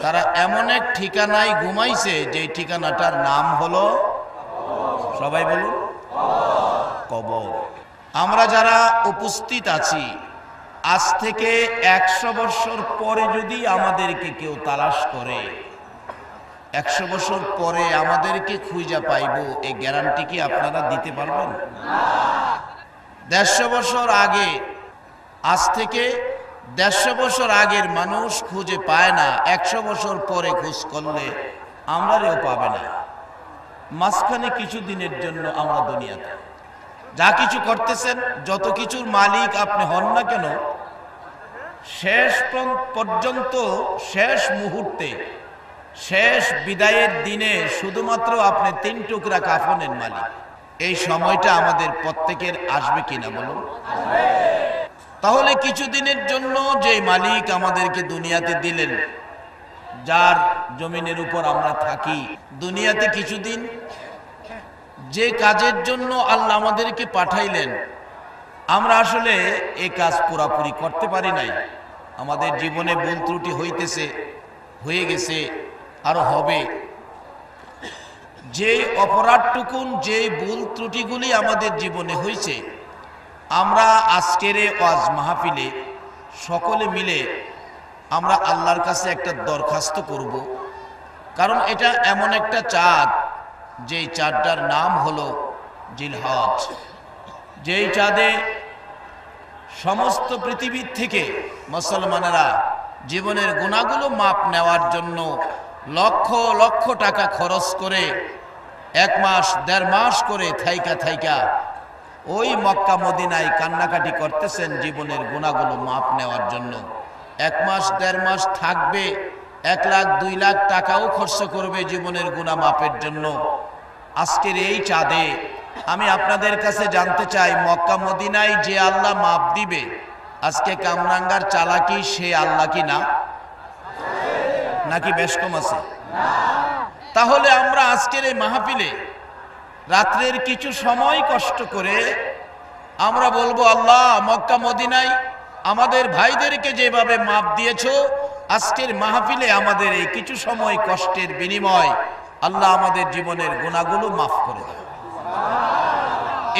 তারা এমন এক ঠিকানায় ঘুমাইছে যে ঠিকানাটার নাম হলো, সবাই বলুন, কবর। আমরা যারা উপস্থিত আছি, আজ থেকে 100 বছর পরে যদি আমাদেরকে কেউ তালাশ করে, 100 বছর পরে আমাদেরকে খুঁজে পাইব, এই গ্যারান্টি কি আপনারা দিতে পারবেন? 150 বছর আগে, আজ থেকে 150 বছর আগের মানুষ খুঁজে পায় না, 100 বছর পরে খোঁজ করলে আমরাও পাবে না। মাঝখানে কিছু দিনের জন্য আমরা দুনিয়াতে যা কিছু করতেছেন, যত কিছুর মালিক আপনি হন না কেন, শেষ পর্যন্ত, শেষ মুহূর্তে, শেষ বিদায়ের দিনে শুধুমাত্র আপনি 3 টুকরা কাফনের মালিক। এই সময়টা আমাদের প্রত্যেকের আসবে কিনা বলুন? তাহলে কিছুদিনের জন্য যে মালিক আমাদেরকে দুনিয়াতে দিলেন, যার জমিনের উপর আমরা থাকি, দুনিয়াতে কিছুদিন যে কাজের জন্য আল্লাহ আমাদেরকে পাঠাইলেন, আমরা আসলে এই কাজ পুরাপুরি করতে পারি নাই। আমাদের জীবনে ভুল ত্রুটি হইতেছে, হয়ে গেছে, আরো হবে। যে অপরাধটুকুন, যে ভুল ত্রুটিগুলি আমাদের জীবনে হয়েছে, আমরা আজকের ওয়াজ মাহফিলে সকলে মিলে আমরা আল্লাহর কাছে একটা দরখাস্ত করব। কারণ এটা এমন একটা চাঁদ, যেই চাঁদটার নাম হলো জিলহজ, যেই চাঁদে সমস্ত পৃথিবীর থেকে মুসলমানেরা জীবনের গুনাহগুলো মাপ নেওয়ার জন্য লক্ষ লক্ষ টাকা খরচ করে 1 মাস 1.5 মাস করে থাইকা ওই মক্কা মদিনায় কান্নাকাটি করতেছেন জীবনের গুনাহগুলো মাপ নেওয়ার জন্য। 1 মাস 1.5 মাস থাকবে, 1 লাখ 2 লাখ টাকাও খরচ করবে জীবনের গুনাহ মাপের জন্য। আজকের এই চাঁদে আমি আপনাদের কাছে জানতে চাই, মক্কা মদিনায় যে আল্লাহ মাপ দিবে, আজকে কামরাঙ্গার চালাকি সে আল্লাহ কি না? নাকি বেশ কম আছে? তাহলে আমরা আজকের এই মাহফিলে রাত্রের কিছু সময় কষ্ট করে আমরা বলবো, আল্লাহ মক্কা মদিনায় আমাদের ভাইদেরকে যেভাবে মাপ দিয়েছো, আজকের মাহফিলে আমাদের এই কিছু সময় কষ্টের বিনিময় আল্লাহ আমাদের জীবনের গুনাহগুলো মাফ করে দেয়।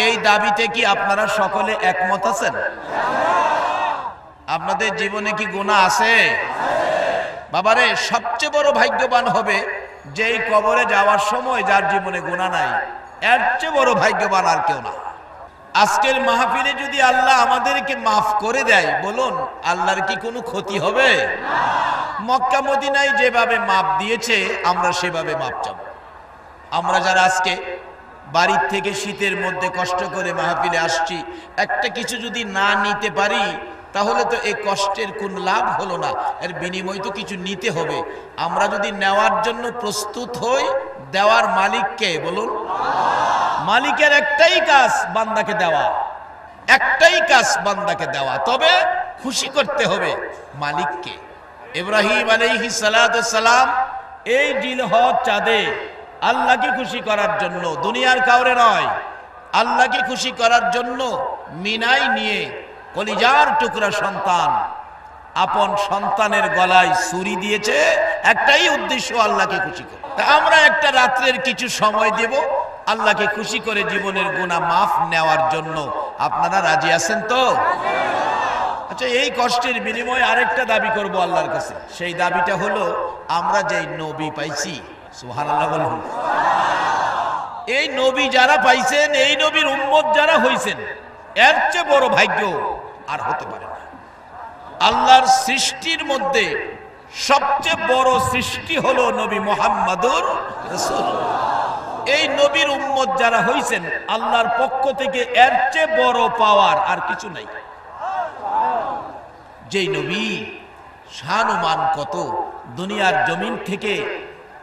এই দাবিতে কি আপনারা সকলে একমত আছেন? আপনাদের জীবনে কি গুনাহ আছে? বাবারে, সবচেয়ে বড় ভাগ্যবান হবে যেই কবরে যাওয়ার সময় যার জীবনে গুনাহ নাই, এর চেয়ে বড় ভাগ্যবান আর কেউ না। আজকের মাহফিলে যদি আল্লাহ আমাদেরকে মাফ করে দেয়, বলুন আল্লাহর কি কোনো ক্ষতি হবে? মক্কা মদিনায় যেভাবে মাপ দিয়েছে আমরা সেভাবে মাপ চাব। আমরা যারা আজকে বাড়ির থেকে শীতের মধ্যে কষ্ট করে মাহফিলে আসছি, একটা কিছু যদি না নিতে পারি তাহলে তো এই কষ্টের কোন লাভ হলো না। এর বিনিময় তো কিছু নিতে হবে। আমরা যদি নেওয়ার জন্য প্রস্তুত হই, দেওয়ার মালিককে বলুন। মালিকের একটাই কাজ বান্দাকে দেওয়া, একটাই কাজ বান্দাকে দেওয়া, তবে খুশি করতে হবে মালিককে। ইব্রাহিম আলাইহিস সালাতু সালাম এই জিলহজ চাঁদে আল্লাহকে খুশি করার জন্য, দুনিয়ার কাউরে নয়, আল্লাহকে খুশি করার জন্য মিনায় নিয়ে কলিজার টুকরা সন্তান, আপন সন্তানের গলায় ছুরি দিয়েছে, একটাই উদ্দেশ্য, আল্লাহকে খুশি করা। আমরা একটা রাত্রের কিছু সময় দেব আল্লাহকে খুশি করে জীবনের গুনাহ মাফ নেওয়ার জন্য। আপনারা রাজি আছেন তো? আচ্ছা, এই কষ্টের বিনিময়ে আরেকটা দাবি করব আল্লাহর কাছে। সেই দাবিটা হলো, আমরা যেই নবী পাইছি, সুবহানাল্লাহ বলুন, এই নবী যারা পাইছেন, এই নবীর উম্মত যারা হইছেন, এর চেয়ে বড় ভাগ্য আর হতে পারে না। আল্লাহর সৃষ্টির মধ্যে সবচেয়ে বড় সৃষ্টি হলো নবী মুহাম্মদুর রাসূলুল্লাহ। এই নবীর উম্মত যারা হইছেন, আল্লাহর পক্ষ থেকে এর চেয়ে বড় পাওয়ার আর কিছু নাই। যেই নবী শান ও মান কত, দুনিয়ার জমিন থেকে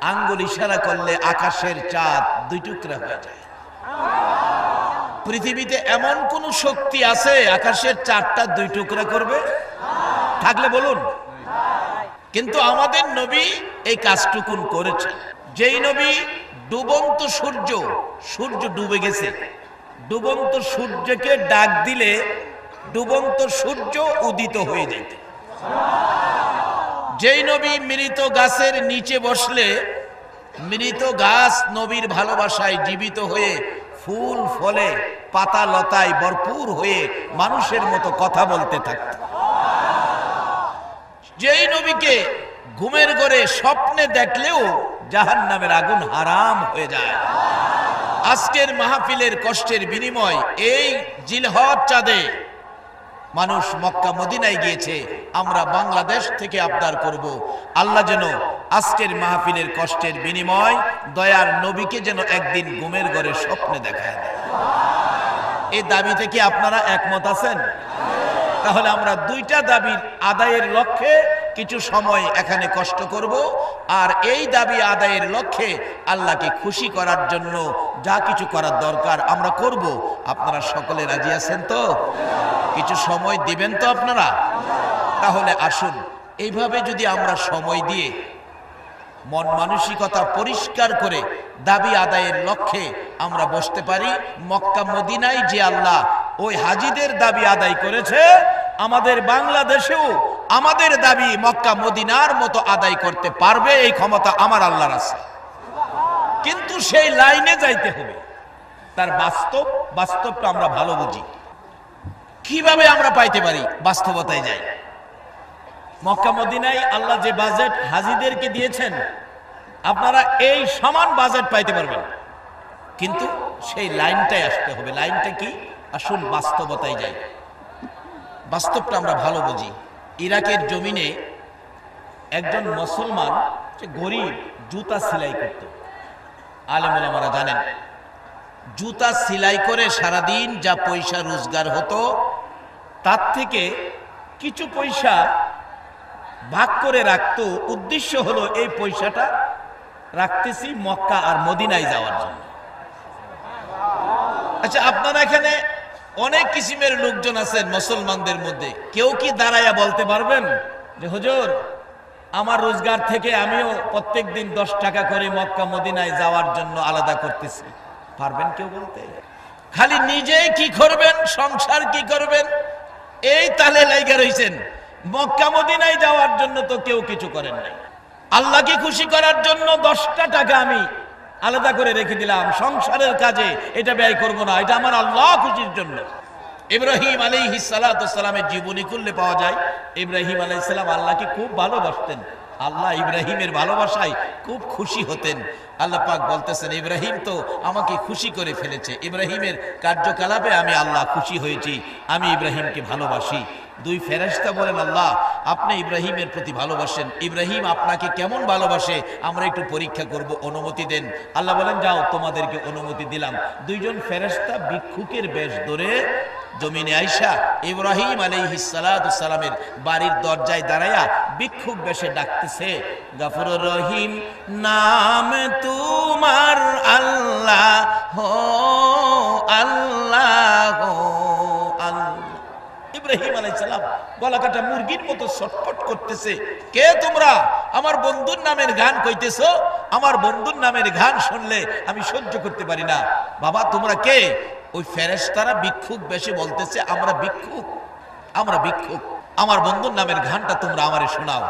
আঙ্গুল ইশারা করলে আকাশের চাঁদ 2 টুকরা হয়ে যায়। পৃথিবীতে এমন কোন শক্তি আছে আকাশের চাঁদটা 2 টুকরা করবে? থাকলে বলুন। কিন্তু আমাদের নবী এই কাজটুকুন করেছে। যেই নবী ডুবন্ত সূর্য, সূর্য ডুবে গেছে, ডুবন্ত সূর্যকে ডাক দিলে ডুবন্ত সূর্য উদিত হয়ে যেত। যেই নবী মৃত গাছের নিচে বসলে মৃত গাছ নবীর ভালোবাসায় জীবিত হয়ে ফুল ফলে পাতা লতায় ভরপুর হয়ে মানুষের মতো কথা বলতে থাকত। যেই নবীকে ঘুমের ঘরে স্বপ্নে দেখলেও জাহান্নামের আগুন হারাম হয়ে যায়। আজকের মাহফিলের কষ্টের বিনিময় এই জিলহজ চাঁদে মানুষ মক্কা মদিনায় গিয়েছে, আমরা বাংলাদেশ থেকে আবদার করব আল্লাহ যেন আজকের মাহফিলের কষ্টের বিনিময় দয়ার নবীকে যেন একদিন ঘুমের ঘরে স্বপ্নে দেখায় দেয়। এই দাবিতে কি আপনারা একমত আছেন? তাহলে আমরা দুইটা দাবির আদায়ের লক্ষ্যে কিছু সময় এখানে কষ্ট করব, আর এই দাবি আদায়ের লক্ষ্যে আল্লাহকে খুশি করার জন্য যা কিছু করার দরকার আমরা করব। আপনারা সকলে রাজি আছেন তো? কিছু সময় দিবেন তো আপনারা? তাহলে আসুন এইভাবে যদি আমরা সময় দিয়ে মন মানসিকতা পরিষ্কার করে দাবি আদায়ের লক্ষ্যে আমরা বসতে পারি, মক্কা মদিনায় যে আল্লাহ ওই হাজীদের দাবি আদায় করেছে, আমাদের বাংলাদেশেও আমাদের দাবি মক্কা মদিনার মতো আদায় করতে পারবে, এই ক্ষমতা আমার আল্লাহর আছে। কিন্তু সেই লাইনে যাইতে হবে। তার বাস্তবটা আমরা ভালো বুঝি। কিভাবে আমরা পাইতে পারি? বাস্তবতায় যাই। মক্কা মদিনায় আল্লাহ যে বাজেট হাজীদেরকে দিয়েছেন, আপনারা এই সমান বাজেট পাইতে পারবেন, কিন্তু সেই লাইনটাই আসতে হবে। লাইনটা কি? আসুন বাস্তবতায় যাই। বাস্তবটা আমরা ভালো বুঝি। ইরাকের জমিনে একজন মুসলমান গরিব জুতা সেলাই করত। আলেম ওলামারা জানেন, জুতা সেলাই করে সারাদিন যা পয়সা রোজগার হতো, তার থেকে কিছু পয়সা ভাগ করে রাখতো। উদ্দেশ্য হলো এই পয়সাটা রাখতেছি মক্কা আর মদিনায় যাওয়ার জন্য। আচ্ছা, আপনারা এখানে অনেক কিসিমের লোকজন আছেন মুসলমানদের মধ্যে, কেউ কি দাঁড়াইয়া বলতে পারবেন যে হুজুর আমার রোজগার থেকে আমিও প্রত্যেক দিন 10 টাকা করে মক্কা মদিনায় যাওয়ার জন্য আলাদা করতেছি? পারবেন কেউ বলতে? খালি নিজেই কি করবেন, সংসার কি করবেন, এই তালে লাইগা রইছেন। মক্কা মদিনায় যাওয়ার জন্য তো কেউ কিছু করেন নাই। আল্লাহকে খুশি করার জন্য 10টা টাকা আমি আলাদা করে রেখে দিলাম, সংসারের কাজে এটা ব্যয় করব না, এটা আমার আল্লাহ খুশির জন্য। ইব্রাহিম আলাইহিস সালাতু ওয়াস সালামের জীবনী খুললে পাওয়া যায়, ইব্রাহিম আলাইহিস সালাম আল্লাহকে খুব ভালোবাসতেন। আল্লাহ ইব্রাহিমের ভালোবাসায় খুব খুশি হতেন। আল্লাহ পাক বলতেছেন, ইব্রাহিম তো আমাকে খুশি করে ফেলেছে, ইব্রাহিমের কার্যকলাপে আমি আল্লাহ খুশি হয়েছি, আমি ইব্রাহিমকে ভালোবাসি। দুই ফেরেশতা বলেন, আল্লাহ আপনি ইব্রাহিমের প্রতি ভালোবাসেন, ইব্রাহিম আপনাকে কেমন ভালোবাসে আমরা একটু পরীক্ষা করব, অনুমতি দেন। আল্লাহ বলেন, যাও তোমাদেরকে অনুমতি দিলাম। দুইজন ফেরেশতা ভিক্ষুকের বেশ ধরে জমিনে আইসা ইব্রাহিম আলাইহিস সালাতু ওয়াস সালামের বাড়ির দরজায় দাঁড়ায়া ভিক্ষুক বেশে ডাকতেছে, গফুরুর রহিম নাম তোমার আল্লাহ হো আল্লাহ হো আল্লাহ। ইব্রাহিম আলাইহিস সালাম গলা কাটা মুরগির মতো ছটফট করতেছে, কে তোমরা? আমার বন্ধুর নামের গান কইতেছো? আমার বন্ধুর নামের গান শুনলে আমি সহ্য করতে পারি না। বাবা তোমরা কে? ওই ফেরেশতারা ভিক্ষুক বেশে বলতেছে, আমরা ভিক্ষুক, আমরা ভিক্ষুক, আমার বন্ধুর নামের গানটা তোমরা আমারে শোনাও।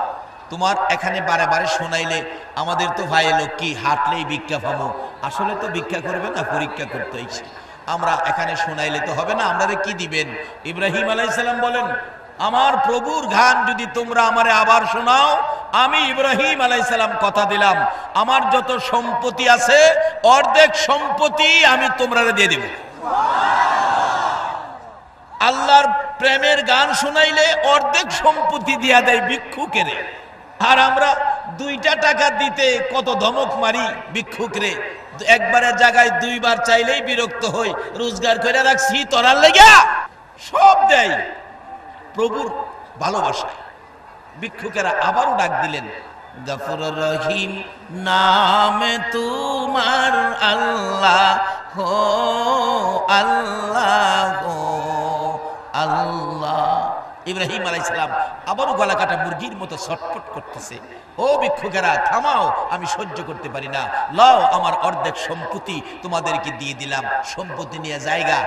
তোমার এখানে বারে বারে শোনাইলে আমাদের তো ভাই লোক কি হাঁটলেই ভিক্ষা পাবো, আসলে তো ভিক্ষা করবে না, পরীক্ষা করতে হয়েছে। আমরা এখানে শোনাইলে তো হবে না, আপনারা কি দিবেন? ইব্রাহিম আলাইহিস সালাম বলেন, আমার প্রভুর গান যদি তোমরা আমারে আবার শোনাও, আমি ইব্রাহিম আলাইহিস সালাম কথা দিলাম আমার যত সম্পত্তি আছে অর্ধেক সম্পত্তি আমি তোমরা দিয়ে দেব। আল্লাহর প্রেমের গান শোনাইলে অর্ধেক সম্পত্তি দিয়া দেয় ভিক্ষুকেরে। আর আমরা 2টা টাকা দিতে কত ধমক মারি ভিক্ষুকরে, একবারের জায়গায় 2বার চাইলেই বিরক্ত হই। রোজগার করে রাখছি তোরার লেগা, সব দেয় প্রভুর ভালোবাসা। ভিক্ষুকেরা আবারও ডাক দিলেন, গফুরুর রহিম নাম তোমার আল্লাহ হো আল্লাহ হো আল্লাহ। ইব্রাহিম আলাইহিস সালাম আবারও গলা কাটা মুরগির মতো ছটফট করতেছে। ও ভিক্ষুকেরা থামাও, আমি সহ্য করতে পারি না, লও আমার অর্ধেক সম্পত্তি তোমাদেরকে দিয়ে দিলাম, সম্পত্তি নিয়ে জায়গা।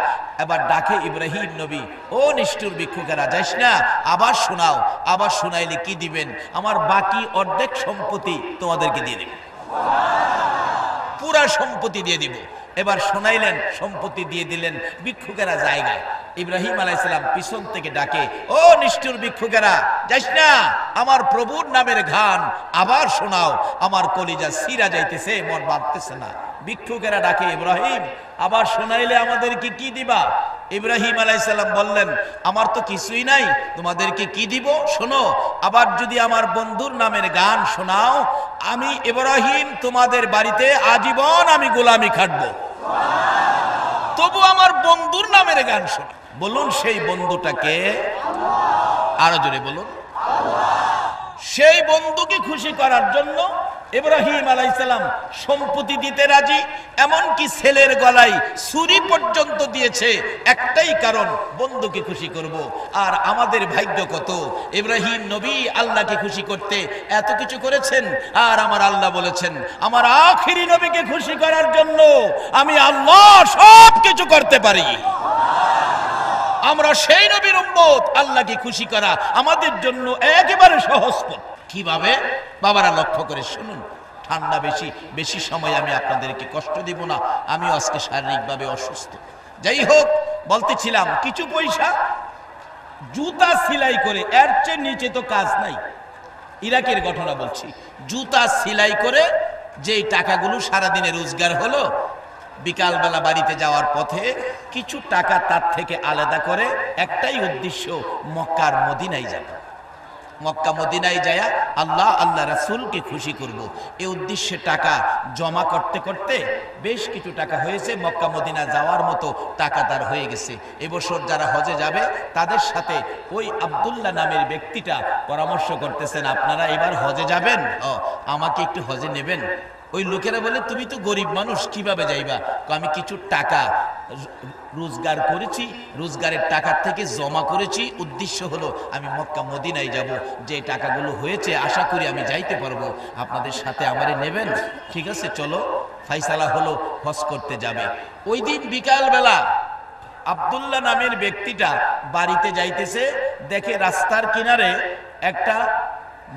এবার ডাকে ইব্রাহিম নবী, ও নিষ্ঠুর ভিক্ষুকেরা যাইস না, আবার শোনাও, আবার শোনাইলে কি দিবেন? আমার বাকি অর্ধেক সম্পত্তি তোমাদেরকে দিয়ে দেব, পুরা সম্পত্তি দিয়ে দিব। এবার শোনাইলেন, সম্পত্তি দিয়ে দিলেন, ভিক্ষুকেরা জায়গায়। ইব্রাহিম আলাইহিস সালাম পিছন থেকে ডাকে, ও নিষ্ঠুর ভিক্ষুকেরা যাইস না, আমার প্রভুর নামের গান আবার শোনাও, আমার কলিজা সিরা যাইতেছে, মন বাঁধতেছে না। ভিক্ষুকেরা ডাকে, ইব্রাহিম আবার শোনাইলে আমাদেরকে কি দিবা? ইব্রাহিম আলাইহিস সালাম বললেন, আমার তো কিছুই নাই, তোমাদেরকে কি দিব? শোনো, আবার যদি আমার বন্ধুর নামের গান শোনাও, আমি ইব্রাহিম তোমাদের বাড়িতে আজীবন আমি গোলামি খাটবো, তবু আমার বন্ধুর নামের গান শোনো। বলুন সেই বন্ধুটাকে, আরো জোরে বলুন। সেই বন্ধুকে খুশি করার জন্য ইব্রাহিম আলাইহিস সালাম সম্পত্তি দিতে রাজি, এমনকি ছেলের গলায় ছুরি পর্যন্ত দিয়েছে, একটাই কারণ, বন্ধুকে খুশি করব। আর আমাদের ভাগ্য কত, ইব্রাহিম নবী আল্লাহকে খুশি করতে এত কিছু করেছেন, আর আমার আল্লাহ বলেছেন আমার আখিরি নবীকে খুশি করার জন্য আমি আল্লাহ সব কিছু করতে পারি। আমরা সেই নবীর উম্মত, আল্লাহকে খুশি করা আমাদের জন্য একেবারে সহজ পথ। কিভাবে? বাবারা লক্ষ্য করে শুনুন, ঠান্ডা বেশি, বেশি সময় আমি আপনাদেরকে কষ্ট দিব না, আমি আজকে শারীরিকভাবে অসুস্থ। যাই হোক, বলতেছিলাম কিছু পয়সা জুতা সেলাই করে, এর চেয়ে নিচে তো কাজ নাই। ইরাকের ঘটনা বলছি, জুতা সেলাই করে যেই টাকাগুলো সারাদিনে রোজগার হলো, বিকালবেলা বাড়িতে যাওয়ার পথে কিছু টাকা তার থেকে আলাদা করে একটাই উদ্দেশ্য, মক্কার মদিনায় যাব, মক্কা মদিনায় যায় আল্লাহ আল্লাহ রাসূলকে খুশি করব। এই উদ্দেশ্যে টাকা জমা করতে করতে বেশ কিছু টাকা হয়েছে, মক্কা মদিনা যাওয়ার মতো টাকা তার হয়ে গেছে। এবছর যারা হজে যাবে তাদের সাথে ওই আব্দুল্লাহ নামের ব্যক্তিটা পরামর্শ করতেছেন, আপনারা এবার হজে যাবেন, আমাকে একটু হজে নেবেন। ওই লোকেরা বলে, তুমি তো গরিব মানুষ, কিভাবে যাইবা? আমি কিছু টাকা রোজগার করেছি, রোজগারের টাকার থেকে জমা করেছি, উদ্দেশ্য হলো আমি মক্কা মদিনায় যাব, যে টাকাগুলো হয়েছে আশা করি আমি যাইতে পারবো, আপনাদের সাথে আমারে নেবেন? ঠিক আছে, চলো। ফাইসালা হলো, হজ করতে যাবে। ওই দিন বিকাল বেলা আব্দুল্লাহ নামের ব্যক্তিটা বাড়িতে যাইতেছে, দেখে রাস্তার কিনারে একটা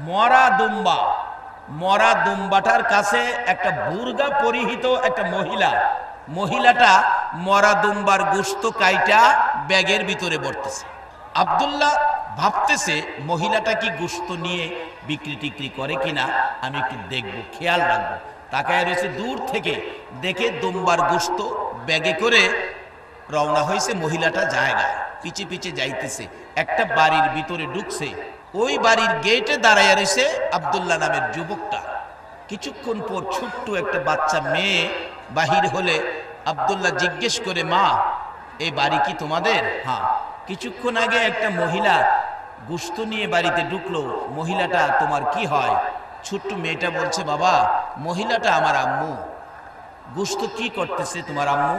মরা দুম্বা, মরা দুম্বাটার কাছে একটা বুর্গা পরিহিত একটা মহিলাটা মরা দুম্বার গোশত কাইটা ব্যাগের ভিতরে ভরতেছে। আব্দুল্লাহ ভাবতেছে মহিলাটা কি গোশত নিয়ে বিক্রি টিক্রি করে কিনা, আমি একটু দেখবো, খেয়াল রাখবো। তাকায় রয়েছে, দূর থেকে দেখে দুম্বার গোশত ব্যাগে করে রওনা হয়েছে, মহিলাটা জায়গায় পিছে পিছে যাইতেছে, একটা বাড়ির ভিতরে ঢুকছে। ওই বাড়ির গেটে দাঁড়াইয়া রয়েছে আব্দুল্লাহ নামের যুবকটা। কিছুক্ষণ পর ছোট্ট একটা বাচ্চা মেয়ে বাহির হলে আব্দুল্লাহ জিজ্ঞেস করে, মা এই বাড়ি কি তোমাদের? হ্যাঁ। কিছুক্ষণ আগে একটা মহিলা গোশত নিয়ে বাড়িতে ঢুকলো, মহিলাটা তোমার কি হয়? ছোট্ট মেয়েটা বলছে, বাবা মহিলাটা আমার আম্মু। গোশত কি করতেছে তোমার আম্মু?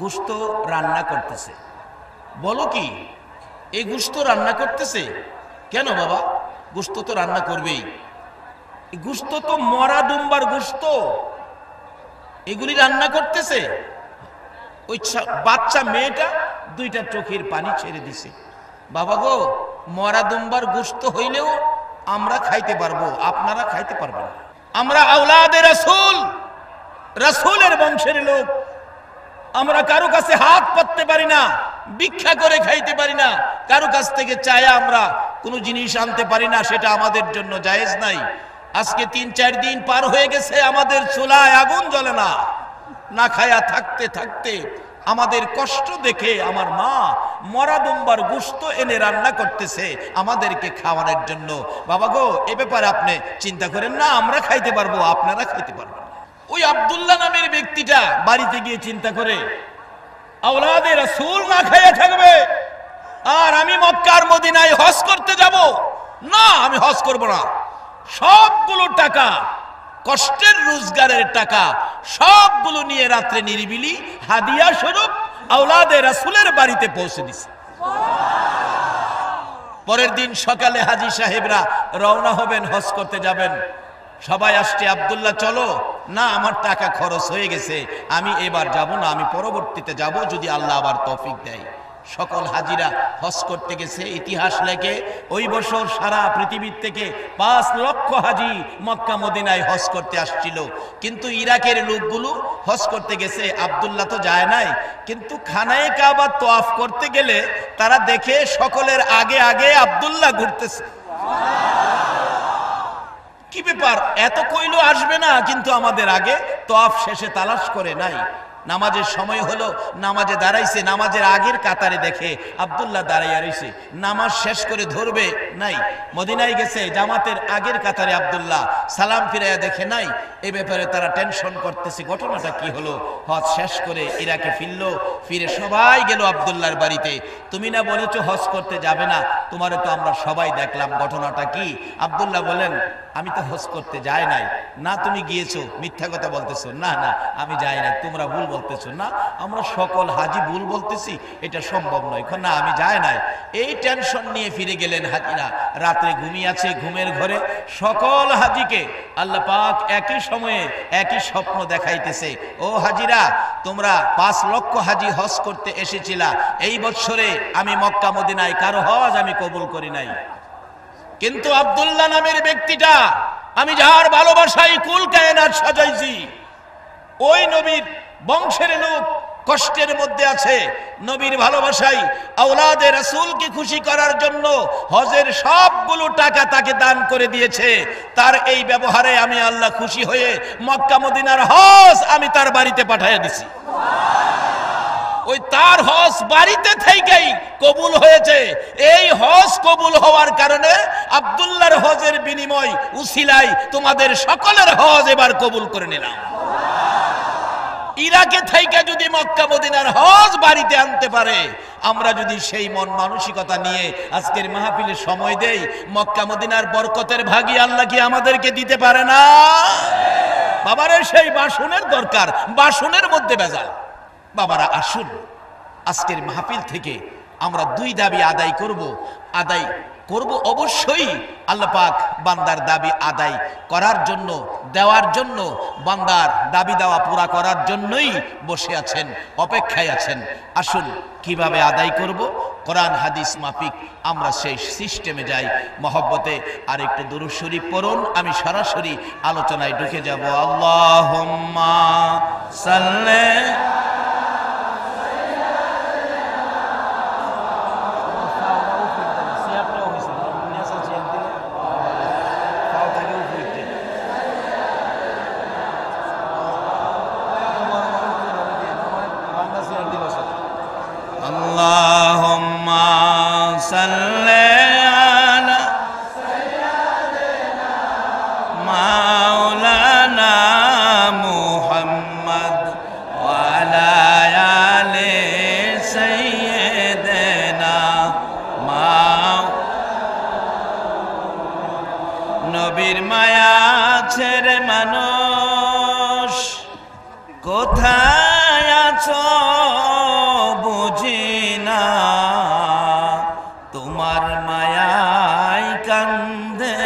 গোশত রান্না করতেছে। বলো কি, এই গোশত রান্না করতেছে? কেন বাবা? গোশত তো রান্না করবেই, গোশত তো মরা দুম্বার গোশত, এগুলি রান্না করতেছে। ওই বাচ্চা মেয়েটা দুইটা চোখের পানি ছেড়ে দিছে, বাবা গো মরা দুম্বার গোশত হইলেও আমরা খাইতে পারবো, আপনারা খাইতে পারবেন না। আমরা আওলাদে রাসূল, রাসূলের বংশের লোক, আমরা কারো কাছে হাত পাততে পারি না, ভিক্ষা করে খাইতে পারি না, কারো কাছ থেকে চায়া আমরা কোনো জিনিস আনতে পারি না, সেটা আমাদের জন্য জায়েজ নাই। আজকে ৩-৪ দিন পার হয়ে গেছে, আমাদের চুলায় আগুন জ্বলে না, না খায়া থাকতে থাকতে আমাদের কষ্ট দেখে আমার মা মরা দুম্বার গোশত এনে রান্না করতেছে আমাদেরকে খাওয়ানোর জন্য। বাবা গো, এ ব্যাপারে আপনি চিন্তা করেন না, আমরা খাইতে পারবো, আপনারা খাইতে পারবেন। ওই আব্দুল্লাহ নামের ব্যক্তিটা বাড়িতে গিয়ে চিন্তা করে, আওলাদে রাসূল না খাইয়া থাকবে, আর আমি মক্কার মদিনায় হজ করতে যাব না, আমি হজ করব না। সবগুলো টাকা, কষ্টের রোজগারের টাকা, সবগুলো নিয়ে রাত্রে নিরিবিলি হাদিয়া স্বরূপ আওলাদে রাসূলের বাড়িতে পৌঁছে দিছে। পরের দিন সকালে হাজী সাহেবরা রওনা হবেন, হজ করতে যাবেন। সবাই আসছে, আব্দুল্লাহ চলো না, আমার টাকা খরচ হয়ে গেছে, আমি এবার যাব না, আমি পরবর্তীতে যাব যদি আল্লাহ আবার তৌফিক দেয়। সকল হাজিরা হজ করতে গেছে। ইতিহাস লেখে ওই বছর সারা পৃথিবীর থেকে 5 লক্ষ হাজি মক্কা মদিনায় হজ করতে আসছিল, কিন্তু ইরাকের লোকগুলো হজ করতে গেছে, আব্দুল্লাহ তো যায় নাই। কিন্তু খানায়ে কাবা তওয়াফ করতে গেলে তারা দেখে সকলের আগে আগে আব্দুল্লাহ ঘুরতেছে। কি ব্যাপার, এত কইলো আসবে না, কিন্তু আমাদের আগে তওয়াফ শেষে তালাশ করে নাই। নামাজের সময় হলো, নামাজে দাঁড়াইছে, নামাজের আগের কাতারে দেখে আব্দুল্লাহ দাঁড়াইয়া রইছে, নামাজ শেষ করে ধরবে নাই। মদিনায় গেছে, জামাতের আগের কাতারে আব্দুল্লাহ, সালাম ফিরাইয়া দেখে নাই। এই ব্যাপারে তারা টেনশন করতেছে, ঘটনাটা কি হলো। হজ শেষ করে ইরাকে ফিরলো, ফিরে সবাই গেল আব্দুল্লাহর বাড়িতে। তুমি না বলেছো হজ করতে যাবে না, তোমারে তো আমরা সবাই দেখলাম, ঘটনাটা কি? আব্দুল্লাহ বলেন, আমি তো হজ করতে যাই নাই। না তুমি গিয়েছো, মিথ্যা কথা বলতেছো। না না আমি যাই নাই, তোমরা ভুল বলতেছো। না আমরা সকল হাজি ভুল বলতেছি, এটা সম্ভব নয়। না আমি যাই নাই। এই টেনশন নিয়ে ফিরে গেলেন হাজিরা। রাতে ঘুমিয়ে আছে ঘুমের ঘরে, সকল হাজিকে আল্লাহ পাক একই সময়ে একই স্বপ্ন দেখাইতেছে। ও হাজিরা, তোমরা 5 লক্ষ হাজি হজ করতে এসেছিলা, এই বছরে আমি মক্কা মদিনায় কারো হজ আমি কবুল করি নাই। কিন্তু আব্দুল্লাহ নামের ব্যক্তিটা, আমি যার ভালোবাসায় কুল কায়নাত সাজাইছি, ওই নবীর বংশের লোক কষ্টের মধ্যে আছে, নবীর ভালোবাসায় আওলাদে রাসূলকে খুশি করার জন্য হজের সবগুলো টাকা তাকে দান করে দিয়েছে। তার এই ব্যবহারে আমি আল্লাহ খুশি হয়ে মক্কা মদিনার হজ আমি তার বাড়িতে পাঠিয়ে দিছি। ওই তার হজ বাড়িতে থেকেই কবুল হয়েছে। এই হজ কবুল হওয়ার কারণে আব্দুল্লাহর হজের বিনিময় উসিলাই তোমাদের সকলের হজ এবার কবুল করে নিলাম। ইরাকে থেকে যদি মক্কা মদিনার হজ বাড়িতে আনতে পারে, আমরা যদি সেই মন মানসিকতা নিয়ে আজকের মাহফিলে সময় দেই, মক্কা মদিনার বরকতের ভাগী আল্লাহ কি আমাদেরকে দিতে পারে না? বাবারে সেই বাসনের দরকার, বাসনের মধ্যে ভেজাল। বাবারা আসুন, আজকের মাহফিল থেকে আমরা 2 দাবি আদায় করব অবশ্যই। আল্লাহ পাক বান্দার দাবি আদায় করার জন্য, দেওয়ার জন্য, বান্দার দাবি দেওয়া পুরা করার জন্যই বসে আছেন, অপেক্ষায় আছেন। আসুন কিভাবে আদায় করব, কোরআন হাদিস মাফিক আমরা সেই সিস্টেমে যাই। মহব্বতে আর একটু দুরূদ শরীফ পড়ুন, আমি সরাসরি আলোচনায় ঢুকে যাব। আল্লাহুম্মা সাল্লি Allahumma salli ala Maulana Muhammad wa ala ali Sayyidina নবীর মায়া ছেড়ে মানুষ কোথায় আছো বুঝি না, তোমার মায়ায় কান্দে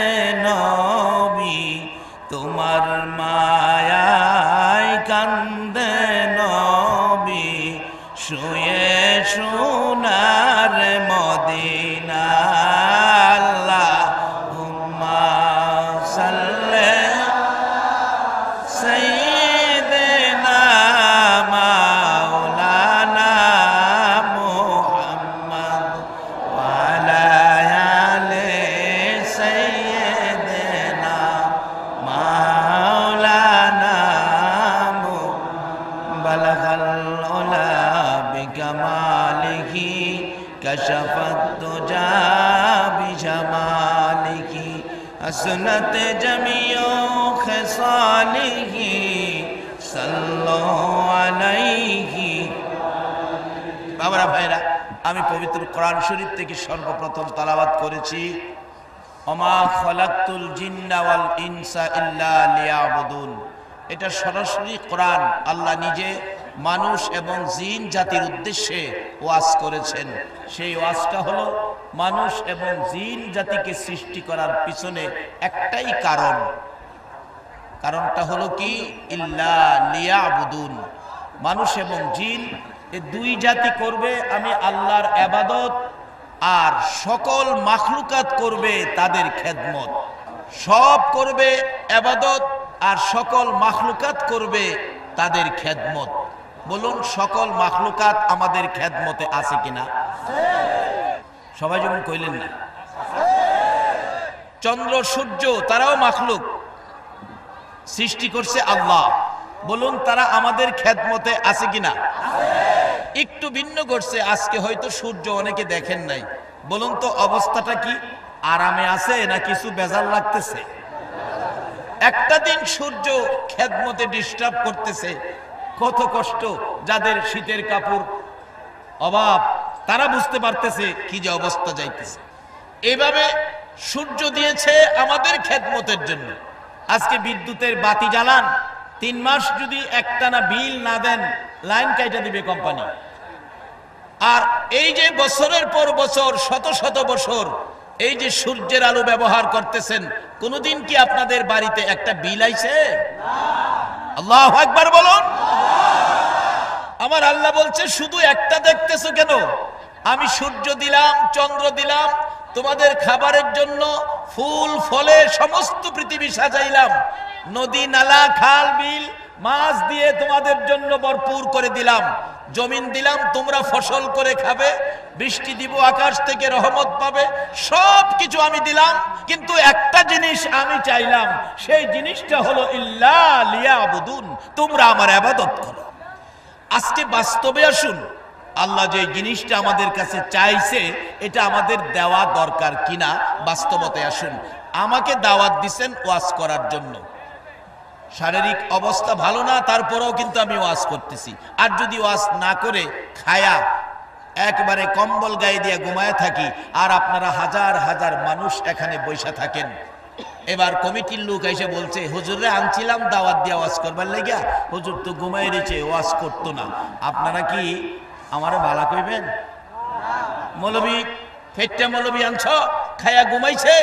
নবী, তোমার মায়ায় কান্দে নবী, শুয়ে সোনার মদিনা। আল্লাহুম্মা সাল্লি সাইয়্যিদিনা মাওলানা মুহাম্মদ ওয়া আলা আলি সাইয়্যিদিনা মাওলানা বালাগাল উলা বিকামালিহি কাশাফাত দুজা বিজামালিহি হাসনাত জামিউ খিসালিহি সাল্লাল্লাহু আলাইহি। বাবারা ভাইরা, আমি পবিত্র কোরআন শরীফ থেকে সর্বপ্রথম তেলাওয়াত করেছি, ওমা খালাকতুল জিন্না ওয়াল ইনসা ইল্লা লিয়াবুদুন। এটা সরাসরি কোরআন, আল্লাহ নিজে মানুষ এবং জিন জাতির উদ্দেশ্যে ওয়াজ করেছেন। সেই ওয়াজটা হলো মানুষ এবং জিন জাতিকে সৃষ্টি করার পিছনে একটাই কারণ, কারণটা হলো কি, ইল্লা লিয়াবুদুন। মানুষ এবং জিন এই দুই জাতি করবে আমি আল্লাহর ইবাদত, আর সকল মাখলুকাত করবে তাদের খেদমত। সব করবে ইবাদত আর সকল মাখলুকাত করবে তাদের খেদমত। বলুন, সকল মাখলুকাত আমাদের খেদমতে আছে কিনা? সবাই যেমন কইলেন না। চন্দ্র সূর্য তারাও মাখলুক, সৃষ্টি করছে আল্লাহ। বলুন, তারা আমাদের খেদমতে আছে কিনা? একটু ভিন্ন করছে। আজকে হয়তো সূর্য অনেকে দেখেন নাই। বলুন তো অবস্থাটা কি? আরামে আছে না কিছু বেজার লাগতেছে? একটা দিন সূর্য খেদমতে ডিস্টার্ব করতেছে, কত কষ্ট। যাদের শীতের কাপড় অভাব তারা বুঝতে পারতেছে কি যে অবস্থা যাইতেছে। এইভাবে সূর্য দিয়েছে আমাদের খেদমতের জন্য। আজকে বিদ্যুতের বাতি জ্বালান, 3 মাস যদি একটানা বিল না দেন লাইন কাইটা দিবে কোম্পানি। আর এই যে বছরের পর বছর, শত শত বছর এই যে সূর্যের আলো ব্যবহার করতেছেন, কোনদিন কি আপনাদের বাড়িতে একটা বিল আইছে? আল্লাহু আকবার বলুন। আমার আল্লাহ বলছে, শুধু একটা দেখতেছো কেন? আমি সূর্য দিলাম, চন্দ্র দিলাম, তোমাদের খাবারের জন্য ফুল ফলে সমস্ত পৃথিবী সাজাইলাম, নদী নালা খাল বিল মাছ দিয়ে তোমাদের জন্য ভরপুর করে দিলাম, জমিন দিলাম তোমরা ফসল করে খাবে, বৃষ্টি দিব আকাশ থেকে রহমত পাবে, সব কিছু আমি দিলাম। কিন্তু একটা জিনিস আমি চাইলাম, সেই জিনিসটা হলো ইল্লা লিয়াবুদুন, তোমরা আমার ইবাদত করো। আজকে বাস্তবে আসুন, আল্লাহ যে জিনিসটা আমাদের কাছে চাইছে এটা আমাদের দেওয়া দরকার কিনা বাস্তবতে আসুন। আমাকে দাওয়াত দিবেন ওয়াজ করার জন্য, শারীরিক অবস্থা ভালো না, তারপরেও কিন্তু আমি ওয়াজ করতেছি। আর যদি ওয়াজ না করে খায়া একবারে কম্বল গায়ে দিয়ে ঘুমায় থাকি, আর আপনারা হাজার হাজার মানুষ এখানে বসে থাকেন, এবার কমিটির লোক এসে বলছে, হুজুরে আনছিলাম দাওয়াত দিয়ে ওয়াজ করবার লাগিয়া, হুজুর তো ঘুমাই রয়েছে, ওয়াজ করতো না, আপনারা কি আমারে ভালা কইবেন? মৌলবী ফেটটা মৌলবী আনছ, খায়া ঘুমাইছে,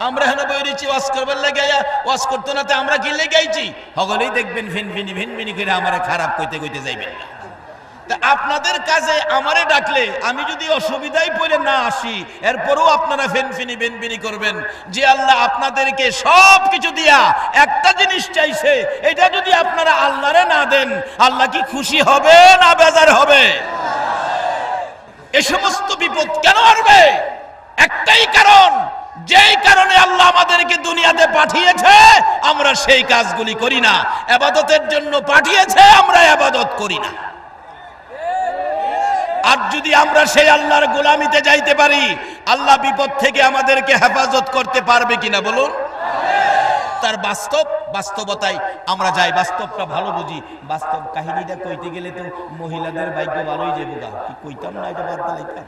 আমরা হেন বই রয়েছি ওয়াজ করবার লাগিয়া, ওয়াজ করতো না, আমরা কি লেগাইছি? সকলেই দেখবেন ভিনভিনি ভিনভিনি করে আমারে খারাপ কইতে কইতে যাইবেন না। তা আপনাদের কাজে আমারে ডাকলে আমি যদি অসুবিধায় পড়ে না আসি, এরপরও আপনারা ফেনফিনি বেনফিনি করবেন যে আল্লাহ আপনাদেরকে সব কিছু দিয়া একটা জিনিস চাইছে, এটা যদি আপনারা আল্লাহরে না দেন, আল্লাহ কি খুশি হবে না বেজার হবে? এ সমস্ত বিপদ কেন আসবে? একটাই কারণ, যেই কারণে আল্লাহ আমাদেরকে দুনিয়াতে পাঠিয়েছে আমরা সেই কাজগুলি করি না, ইবাদতের জন্য পাঠিয়েছে আমরা ইবাদত করি না। আর যদি আমরা সেই আল্লাহর গোলামিতে যাইতে পারি, আল্লাহ বিপদ থেকে আমাদেরকে হেফাজত করতে পারবে কিনা বলুন? তার বাস্তবতায় আমরা যাই, বাস্তবটা ভালো বুঝি। বাস্তব কাহিনীটা কইতে গেলে তো মহিলাদের ভাগ্য ভালোই যাবো, কি কইতাম না, এটা বাদ দিলাম।